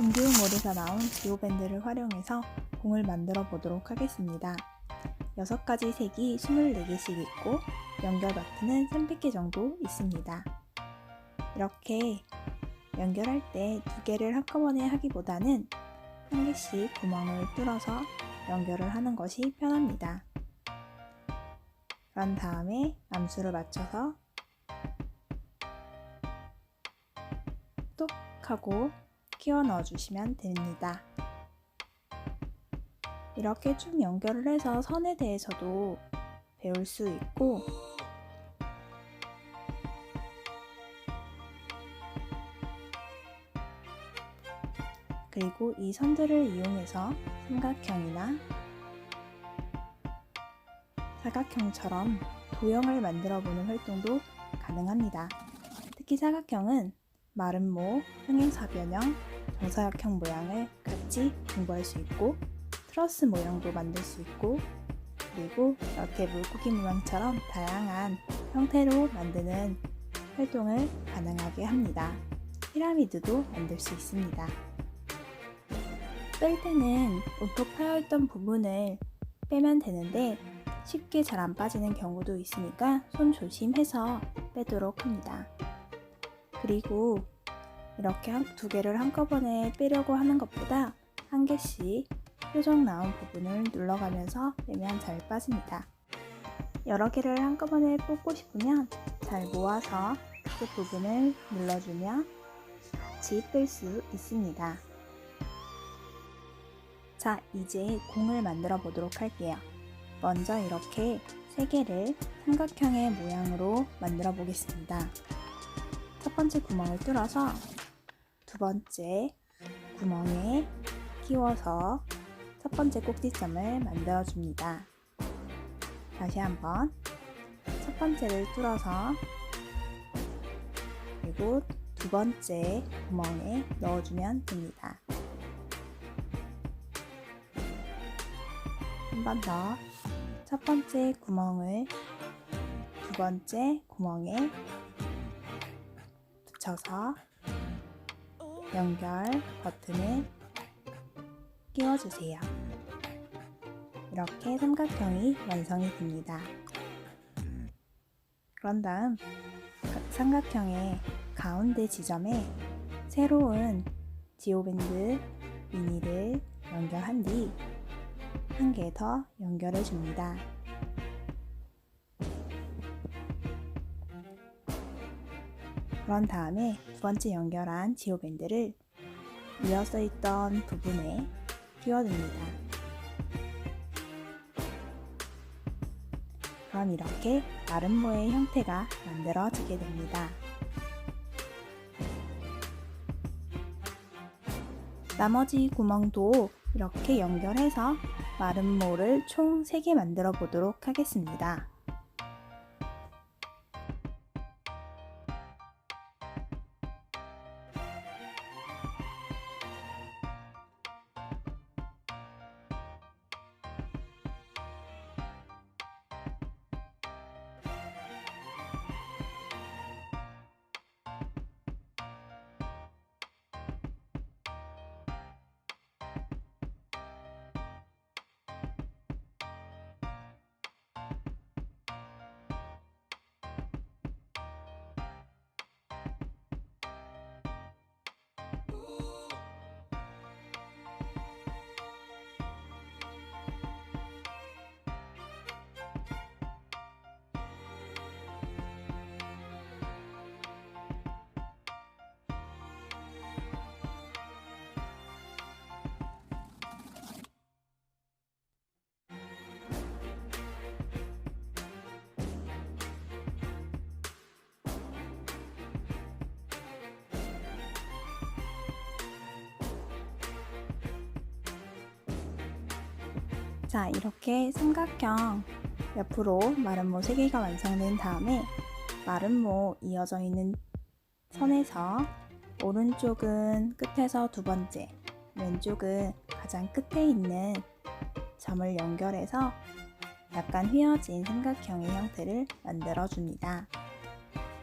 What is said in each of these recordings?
곰디움몰에서 나온 지오밴드를 활용해서 공을 만들어 보도록 하겠습니다. 6가지 색이 24개씩 있고 연결 버튼은 300개 정도 있습니다. 이렇게 연결할 때 2개를 한꺼번에 하기보다는 1개씩 구멍을 뚫어서 연결을 하는 것이 편합니다. 그런 다음에 암수를 맞춰서 똑 하고 끼워 넣어 주시면 됩니다. 이렇게 쭉 연결을 해서 선에 대해서도 배울 수 있고 그리고 이 선들을 이용해서 삼각형이나 사각형처럼 도형을 만들어 보는 활동도 가능합니다. 특히 사각형은 마름모, 평행사변형, 정사각형 모양을 같이 공부할 수 있고 트러스 모양도 만들 수 있고 그리고 이렇게 물고기 모양처럼 다양한 형태로 만드는 활동을 가능하게 합니다. 피라미드도 만들 수 있습니다. 뺄 때는 온통 파여있던 부분을 빼면 되는데 쉽게 잘 안 빠지는 경우도 있으니까 손 조심해서 빼도록 합니다. 그리고 이렇게 2개를 한꺼번에 빼려고 하는 것보다 1개씩 표정 나온 부분을 눌러가면서 빼면 잘 빠집니다. 여러 개를 한꺼번에 뽑고 싶으면 잘 모아서 끝 부분을 눌러주면 같이 뺄 수 있습니다. 자, 이제 공을 만들어 보도록 할게요. 먼저 이렇게 3개를 삼각형의 모양으로 만들어 보겠습니다. 첫 번째 구멍을 뚫어서 두 번째 구멍에 끼워서 첫 번째 꼭지점을 만들어 줍니다. 다시 한번 첫 번째를 뚫어서 그리고 두 번째 구멍에 넣어주면 됩니다. 한 번 더 첫 번째 구멍을 두 번째 구멍에 붙여서 연결 버튼을 끼워주세요. 이렇게 삼각형이 완성이 됩니다. 그런 다음 삼각형의 가운데 지점에 새로운 지오밴드 미니를 연결한 뒤 1개 더 연결해 줍니다. 그런 다음에 두 번째 연결한 지오밴드를 이어서 있던 부분에 끼워줍니다. 그럼 이렇게 마름모의 형태가 만들어지게 됩니다. 나머지 구멍도 이렇게 연결해서 마름모를 총 3개 만들어 보도록 하겠습니다. 자, 이렇게 삼각형 옆으로 마름모 3개가 완성된 다음에 마름모 이어져 있는 선에서 오른쪽은 끝에서 두 번째, 왼쪽은 가장 끝에 있는 점을 연결해서 약간 휘어진 삼각형의 형태를 만들어 줍니다.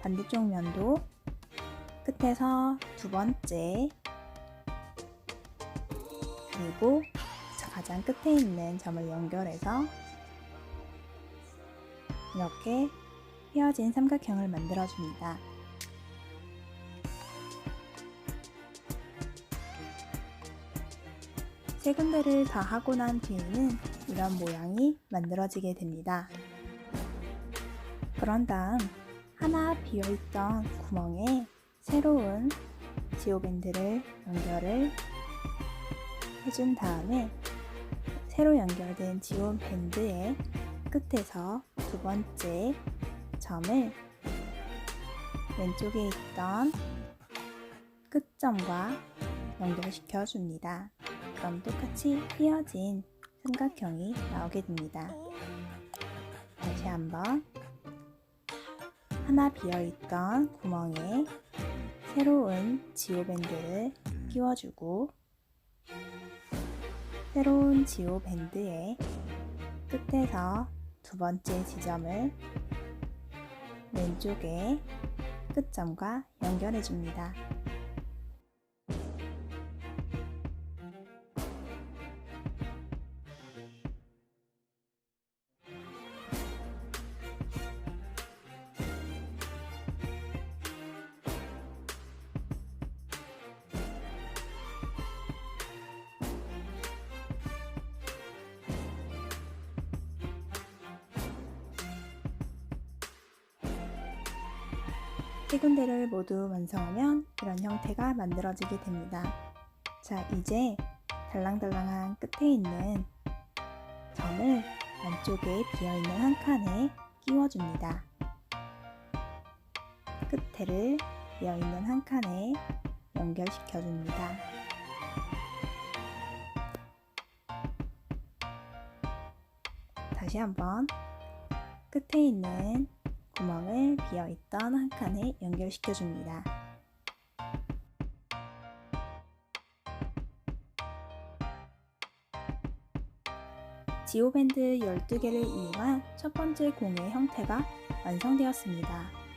반대쪽 면도 끝에서 두 번째 그리고 가장 끝에 있는 점을 연결해서 이렇게 휘어진 삼각형을 만들어줍니다. 세 군데를 다 하고 난 뒤에는 이런 모양이 만들어지게 됩니다. 그런 다음 하나 비어있던 구멍에 새로운 지오밴드를 연결을 해준 다음에 새로 연결된 지오밴드의 끝에서 두 번째 점을 왼쪽에 있던 끝점과 연결시켜 줍니다. 그럼 똑같이 휘어진 삼각형이 나오게 됩니다. 다시 한번 하나 비어있던 구멍에 새로운 지오밴드를 끼워주고 새로운 지오밴드의 끝에서 두 번째 지점을 왼쪽에 끝점과 연결해 줍니다. 세 군데를 모두 완성하면 이런 형태가 만들어지게 됩니다. 자, 이제 달랑달랑한 끝에 있는 점을 안쪽에 비어있는 한 칸에 끼워줍니다. 끝에를 비어있는 한 칸에 연결시켜줍니다. 다시 한번 끝에 있는 구멍을 비어있던 한 칸에 연결시켜줍니다. 지오밴드 12개를 이용한 첫 번째 공의 형태가 완성되었습니다.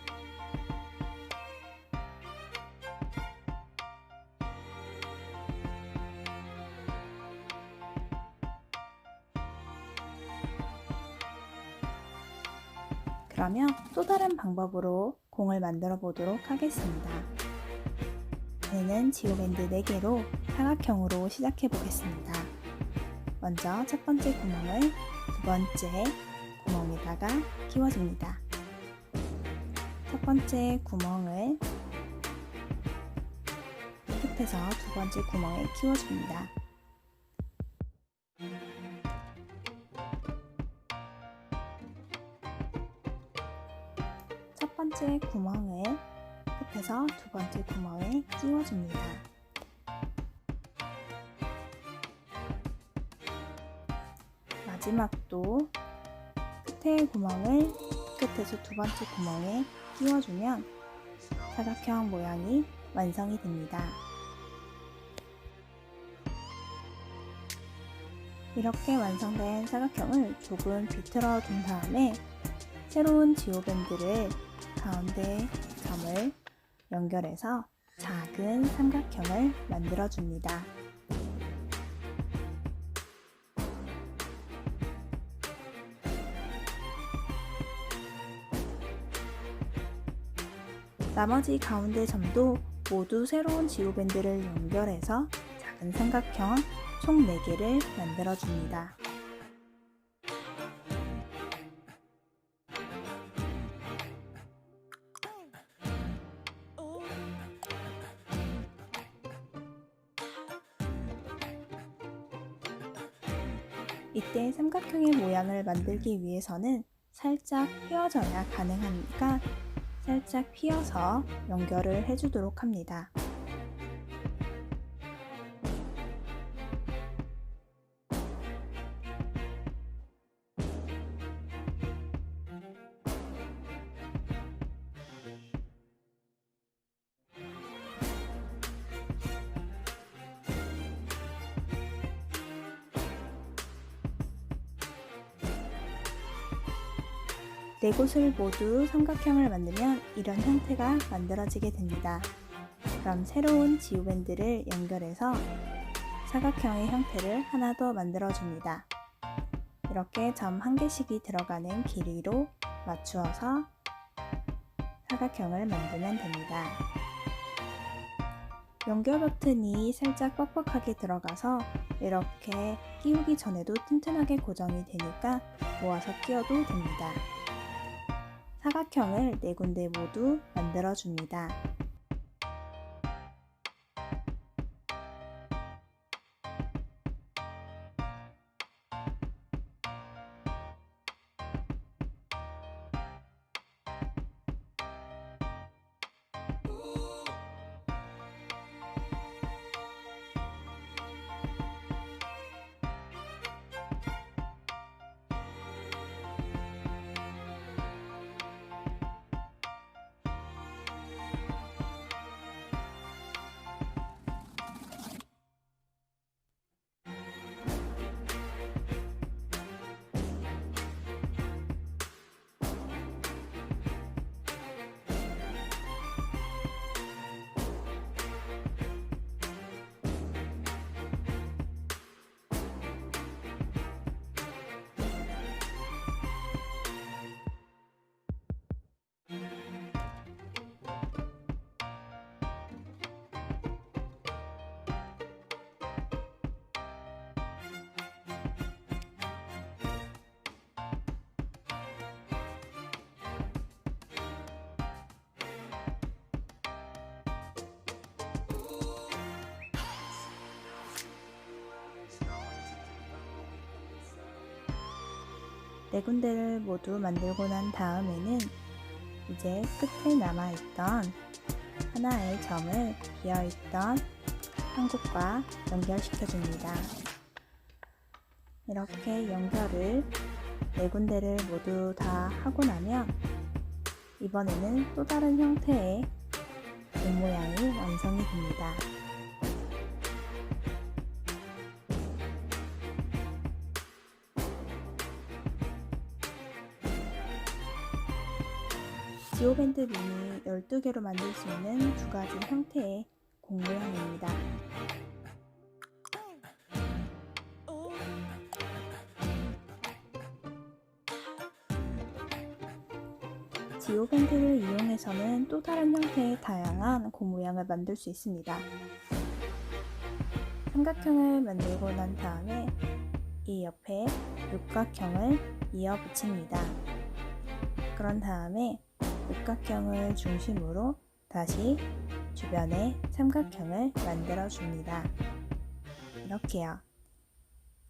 그러면 또 다른 방법으로 공을 만들어 보도록 하겠습니다. 얘는 지오밴드 4개로 사각형으로 시작해 보겠습니다. 먼저 첫 번째 구멍을 두 번째 구멍에다가 끼워줍니다. 첫 번째 구멍을 끝에서 두 번째 구멍에 끼워줍니다. 첫 번째 구멍을 끝에서 두 번째 구멍에 끼워줍니다. 마지막도 끝에 구멍을 끝에서 두 번째 구멍에 끼워주면 사각형 모양이 완성이 됩니다. 이렇게 완성된 사각형을 조금 비틀어 둔 다음에 새로운 지오밴드를 가운데 점을 연결해서 작은 삼각형을 만들어 줍니다. 나머지 가운데 점도 모두 새로운 지오밴드를 연결해서 작은 삼각형 총 4개를 만들어 줍니다. 이때 삼각형의 모양을 만들기 위해서는 살짝 휘어져야 가능하니까 살짝 휘어서 연결을 해주도록 합니다. 네 곳을 모두 삼각형을 만들면 이런 형태가 만들어지게 됩니다. 그럼 새로운 지오밴드를 연결해서 사각형의 형태를 하나 더 만들어줍니다. 이렇게 점 한 개씩이 들어가는 길이로 맞추어서 사각형을 만들면 됩니다. 연결 버튼이 살짝 뻑뻑하게 들어가서 이렇게 끼우기 전에도 튼튼하게 고정이 되니까 모아서 끼워도 됩니다. 사각형을 4군데 모두 만들어줍니다. 네 군데를 모두 만들고 난 다음에는 이제 끝에 남아있던 하나의 점을 비어있던 한국과 연결시켜줍니다. 이렇게 연결을 네 군데를 모두 다 하고 나면 이번에는 또 다른 형태의 공 모양이 완성이 됩니다. 지오밴드 미니 12개로 만들 수 있는 두 가지 형태의 공 모양입니다. 지오밴드를 이용해서는 또 다른 형태의 다양한 공 모양을 만들 수 있습니다. 삼각형을 만들고 난 다음에 이 옆에 육각형을 이어 붙입니다. 그런 다음에 육각형을 중심으로 다시 주변에 삼각형을 만들어 줍니다. 이렇게요.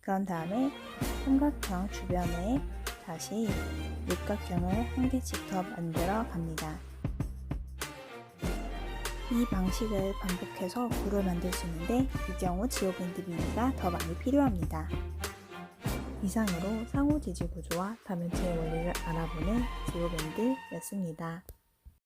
그런 다음에 삼각형 주변에 다시 육각형을 한 개씩 더 만들어 갑니다. 이 방식을 반복해서 굴을 만들 수 있는데 이 경우 지오밴드 미니가 더 많이 필요합니다. 이상으로 상호 지지 구조와 다면체의 원리를 알아보는 지오밴드였습니다.